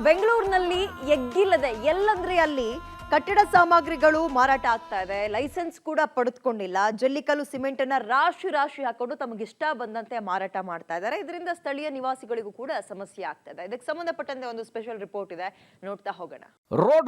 ಬೆಂಗಳೂರಿನಲ್ಲಿ ಎಗ್ಗಿಲ್ಲದೆ ಎಲ್ಲಂದ್ರೆ ಅಲ್ಲಿ ಕಟ್ಟಡ ಸಾಮಗ್ರಿಗಳು ಮಾರಾಟ ಆಗ್ತಾ ಇದೆ. ಲೈಸೆನ್ಸ್ ಕೂಡ ಪಡೆದುಕೊಂಡಿಲ್ಲ. ಜಲ್ಲಿಕಲ್ಲು ಸಿಮೆಂಟ್ ಅನ್ನ ರಾಶಿ ರಾಶಿ ಹಾಕೊಂಡು ತಮಗೆ ಇಷ್ಟ ಬಂದಂತೆ ಮಾರಾಟ ಮಾಡ್ತಾ ಇದ್ದಾರೆ. ಇದರಿಂದ ಸ್ಥಳೀಯ ನಿವಾಸಿಗಳಿಗೂ ಕೂಡ ಸಮಸ್ಯೆ ಆಗ್ತಾ ಇದೆ. ಇದಕ್ಕೆ ಸಂಬಂಧಪಟ್ಟಂತೆ ಒಂದು ಸ್ಪೆಷಲ್ ರಿಪೋರ್ಟ್ ಇದೆ, ನೋಡ್ತಾ ಹೋಗೋಣ.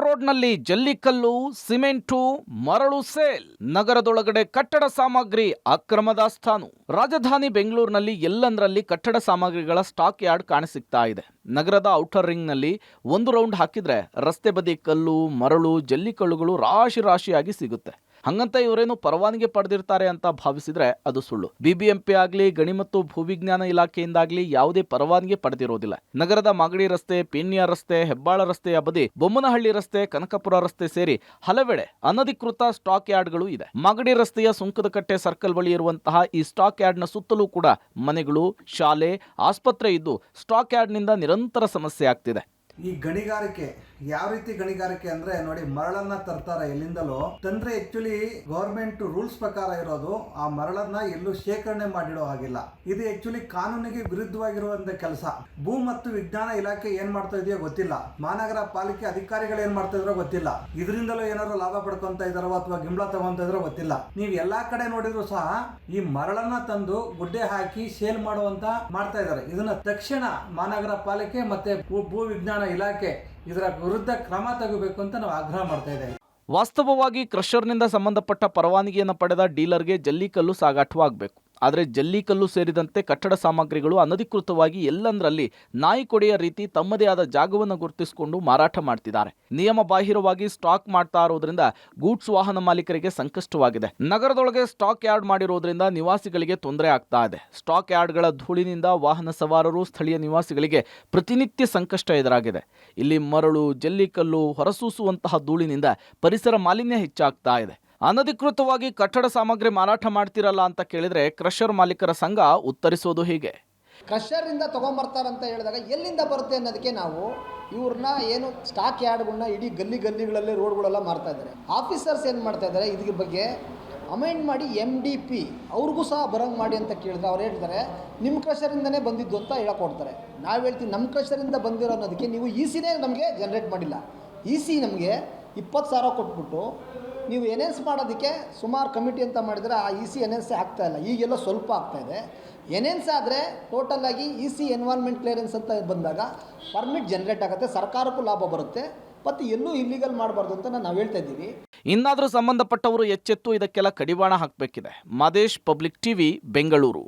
ರೋಡ್ನಲ್ಲಿ ಜಲ್ಲಿಕಲ್ಲು, ಸಿಮೆಂಟು, ಮರಳು ಸೇಲ್. ನಗರದೊಳಗಡೆ ಕಟ್ಟಡ ಸಾಮಗ್ರಿ ಅಕ್ರಮದ ದಾಸ್ತಾನು. ರಾಜಧಾನಿ ಬೆಂಗಳೂರಿನಲ್ಲಿ ಎಲ್ಲಂದ್ರಲ್ಲಿ ಕಟ್ಟಡ ಸಾಮಗ್ರಿಗಳ ಸ್ಟಾಕ್ ಯಾರ್ಡ್ ಕಾಣಸಿಗ್ತಾ ಇದೆ. ನಗರದ ಔಟರ್ ರಿಂಗ್ ನಲ್ಲಿ ಒಂದು ರೌಂಡ್ ಹಾಕಿದ್ರೆ ರಸ್ತೆ ಬದಿ ಕಲ್ಲು, ಮರಳು, ಜಲ್ಲಿಕಲ್ಲುಗಳು ರಾಶಿ ರಾಶಿಯಾಗಿ ಸಿಗುತ್ತೆ. ಹಂಗಂತ ಇವರೇನು ಪರವಾನಗಿ ಪಡೆದಿರ್ತಾರೆ ಅಂತ ಭಾವಿಸಿದ್ರೆ ಅದು ಸುಳ್ಳು. ಬಿಬಿಎಂಪಿ ಆಗ್ಲಿ, ಗಣಿ ಮತ್ತು ಭೂವಿಜ್ಞಾನ ಇಲಾಖೆಯಿಂದಾಗ್ಲಿ ಯಾವುದೇ ಪರವಾನಗಿ ಪಡೆದಿರೋದಿಲ್ಲ. ನಗರದ ಮಾಗಡಿ ರಸ್ತೆ, ಪೀಣ್ಯ ರಸ್ತೆ, ಹೆಬ್ಬಾಳ ರಸ್ತೆಯ ಬದಿ ಬೊಮ್ಮನಹಳ್ಳಿ ರಸ್ತೆ, ಕನಕಪುರ ರಸ್ತೆ ಸೇರಿ ಹಲವೆಡೆ ಅನಧಿಕೃತ ಸ್ಟಾಕ್ ಯಾರ್ಡ್ಗಳು ಇದೆ. ಮಾಗಡಿ ರಸ್ತೆಯ ಸುಂಕದಕಟ್ಟೆ ಸರ್ಕಲ್ ಬಳಿ ಇರುವಂತಹ ಈ ಸ್ಟಾಕ್ ಯಾರ್ಡ್ನ ಸುತ್ತಲೂ ಕೂಡ ಮನೆಗಳು, ಶಾಲೆ, ಆಸ್ಪತ್ರೆ ಇದ್ದು ಸ್ಟಾಕ್ ಯಾರ್ಡ್ನಿಂದ ನಿರಂತರ ಸಮಸ್ಯೆ ಆಗ್ತಿದೆ. ಈ ಗಣಿಗಾರಿಕೆ ಯಾವ ರೀತಿ ಗಣಿಗಾರಿಕೆ ಅಂದ್ರೆ ನೋಡಿ, ಮರಳನ್ನ ತರ್ತಾರೆ ಎಲ್ಲಿಂದಲೋ ತಂದ್ರೆ. ಆಕ್ಚುಲಿ ಗವರ್ಮೆಂಟ್ ರೂಲ್ಸ್ ಪ್ರಕಾರ ಇರೋದು ಆ ಮರಳನ್ನ ಎಲ್ಲೂ ಶೇಖರಣೆ ಮಾಡಿಡೋ ಹಾಗಿಲ್ಲ. ಇದು ಆಕ್ಚುಲಿ ಕಾನೂನಿಗೆ ವಿರುದ್ಧವಾಗಿರುವಂತ ಕೆಲಸ. ಭೂ ಮತ್ತು ವಿಜ್ಞಾನ ಇಲಾಖೆ ಏನ್ ಮಾಡ್ತಾ ಇದೆಯೋ ಗೊತ್ತಿಲ್ಲ, ಮಹಾನಗರ ಪಾಲಿಕೆ ಅಧಿಕಾರಿಗಳು ಏನ್ ಮಾಡ್ತಾ ಇದ್ರೋ ಗೊತ್ತಿಲ್ಲ. ಇದರಿಂದಲೂ ಏನಾದ್ರು ಲಾಭ ಪಡ್ಕೊಂತ ಇದಾರೋ ಅಥವಾ ಗಿಂಬಳ ತಗೊಂತ ಇದ್ರೋ ಗೊತ್ತಿಲ್ಲ. ನೀವು ಎಲ್ಲಾ ಕಡೆ ನೋಡಿದ್ರು ಸಹ ಈ ಮರಳನ್ನ ತಂದು ಗುಡ್ಡೆ ಹಾಕಿ ಸೇಲ್ ಮಾಡುವಂತ ಮಾಡ್ತಾ ಇದ್ದಾರೆ. ಇದನ್ನ ತಕ್ಷಣ ಮಹಾನಗರ ಪಾಲಿಕೆ ಮತ್ತೆ ಭೂ ವಿಜ್ಞಾನ ಇಲಾಖೆ ಇದರ ವಿರುದ್ಧ ಕ್ರಮ ತಗೋಬೇಕು ಅಂತ ನಾವು ಆಗ್ರಹ ಮಾಡ್ತಾ ಇದ್ದೇವೆ. ವಾಸ್ತವವಾಗಿ ಕ್ರಷರ್ನಿಂದ ಸಂಬಂಧಪಟ್ಟ ಪರವಾನಗಿಯನ್ನು ಪಡೆದ ಡೀಲರ್ಗೆ ಜಲ್ಲಿಕಲ್ಲು ಸಾಗಾಟವಾಗಬೇಕು. ಆದರೆ ಜಲ್ಲಿಕಲ್ಲು ಸೇರಿದಂತೆ ಕಟ್ಟಡ ಸಾಮಗ್ರಿಗಳು ಅನಧಿಕೃತವಾಗಿ ಎಲ್ಲಂದ್ರಲ್ಲಿ ನಾಯಿ ಕೊಡೆಯ ರೀತಿ ತಮ್ಮದೇ ಆದ ಜಾಗವನ್ನು ಗುರುತಿಸಿಕೊಂಡು ಮಾರಾಟ ಮಾಡ್ತಿದ್ದಾರೆ. ನಿಯಮ ಬಾಹಿರವಾಗಿ ಸ್ಟಾಕ್ ಮಾಡ್ತಾ ಇರೋದ್ರಿಂದ ಗೂಡ್ಸ್ ವಾಹನ ಮಾಲೀಕರಿಗೆ ಸಂಕಷ್ಟವಾಗಿದೆ. ನಗರದೊಳಗೆ ಸ್ಟಾಕ್ ಯಾರ್ಡ್ ಮಾಡಿರೋದ್ರಿಂದ ನಿವಾಸಿಗಳಿಗೆ ತೊಂದರೆ ಆಗ್ತಾ ಇದೆ. ಸ್ಟಾಕ್ ಯಾರ್ಡ್ಗಳ ಧೂಳಿನಿಂದ ವಾಹನ ಸವಾರರು, ಸ್ಥಳೀಯ ನಿವಾಸಿಗಳಿಗೆ ಪ್ರತಿನಿತ್ಯ ಸಂಕಷ್ಟ ಎದುರಾಗಿದೆ. ಇಲ್ಲಿ ಮರಳು, ಜಲ್ಲಿಕಲ್ಲು ಹೊರಸೂಸುವಂತಹ ಧೂಳಿನಿಂದ ಪರಿಸರ ಮಾಲಿನ್ಯ ಹೆಚ್ಚಾಗ್ತಾ ಇದೆ. ಅನಧಿಕೃತವಾಗಿ ಕಟ್ಟಡ ಸಾಮಗ್ರಿ ಮಾರಾಟ ಮಾಡ್ತಿರಲ್ಲ ಅಂತ ಕೇಳಿದ್ರೆ ಕ್ರಷರ್ ಮಾಲೀಕರ ಸಂಘ ಉತ್ತರಿಸೋದು ಹೀಗೆ. ಕ್ರಷರಿಂದ ತೊಗೊಂಬರ್ತಾರಂತ ಹೇಳಿದಾಗ ಎಲ್ಲಿಂದ ಬರುತ್ತೆ ಅನ್ನೋದಕ್ಕೆ ನಾವು ಇವ್ರನ್ನ ಏನು ಸ್ಟಾಕ್ ಯಾರ್ಡ್ಗಳನ್ನ ಇಡೀ ಗಲ್ಲಿಗಳಲ್ಲಿ ರೋಡ್ಗಳೆಲ್ಲ ಮಾರ್ತಾ ಇದ್ದಾರೆ. ಆಫೀಸರ್ಸ್ ಏನು ಮಾಡ್ತಾ ಇದ್ದಾರೆ, ಇದ್ರ ಬಗ್ಗೆ ಅಮೆಂಡ್ ಮಾಡಿ MDP ಅವ್ರಿಗೂ ಸಹ ಬರಂಗೆ ಮಾಡಿ ಅಂತ ಕೇಳಿದ್ರೆ ಅವ್ರು ಹೇಳ್ತಾರೆ ನಿಮ್ಮ ಕ್ರಷರಿಂದನೇ ಬಂದಿದ್ದು ಅಂತ ಹೇಳಕೊಡ್ತಾರೆ. ನಾವು ಹೇಳ್ತೀವಿ ನಮ್ಮ ಕ್ರಷರಿಂದ ಬಂದಿರೋ ಅನ್ನೋದಕ್ಕೆ ನೀವು ECನೇ ನಮಗೆ ಜನ್ರೇಟ್ ಮಾಡಿಲ್ಲ. EC ನಮಗೆ 20,000 ಕೊಟ್ಬಿಟ್ಟು ನೀವು ಎನ್ಎನ್ಸ್ ಮಾಡೋದಕ್ಕೆ ಸುಮಾರು ಕಮಿಟಿ ಅಂತ ಮಾಡಿದರೆ ಆ EC ಎನ್ಎನ್ಸೇ ಆಗ್ತಾಯಿಲ್ಲ. ಈಗೆಲ್ಲ ಸ್ವಲ್ಪ ಆಗ್ತಾಯಿದೆ. ಎನ್ಎನ್ಸ್ ಆದರೆ ಟೋಟಲಾಗಿ EC ಎನ್ವೈರ್ಮೆಂಟ್ ಕ್ಲಿಯರೆನ್ಸ್ ಅಂತ ಬಂದಾಗ ಪರ್ಮಿಟ್ ಜನ್ರೇಟ್ ಆಗುತ್ತೆ, ಸರ್ಕಾರಕ್ಕೂ ಲಾಭ ಬರುತ್ತೆ, ಮತ್ತು ಎಲ್ಲೂ ಇಲ್ಲಿಗಲ್ ಮಾಡಬಾರ್ದು ಅಂತ ನಾವು ಹೇಳ್ತಾ ಇದ್ದೀವಿ. ಇನ್ನಾದರೂ ಸಂಬಂಧಪಟ್ಟವರು ಎಚ್ಚೆತ್ತು ಇದಕ್ಕೆಲ್ಲ ಕಡಿವಾಣ ಹಾಕಬೇಕಿದೆ. Madesh, public TV, Bengaluru.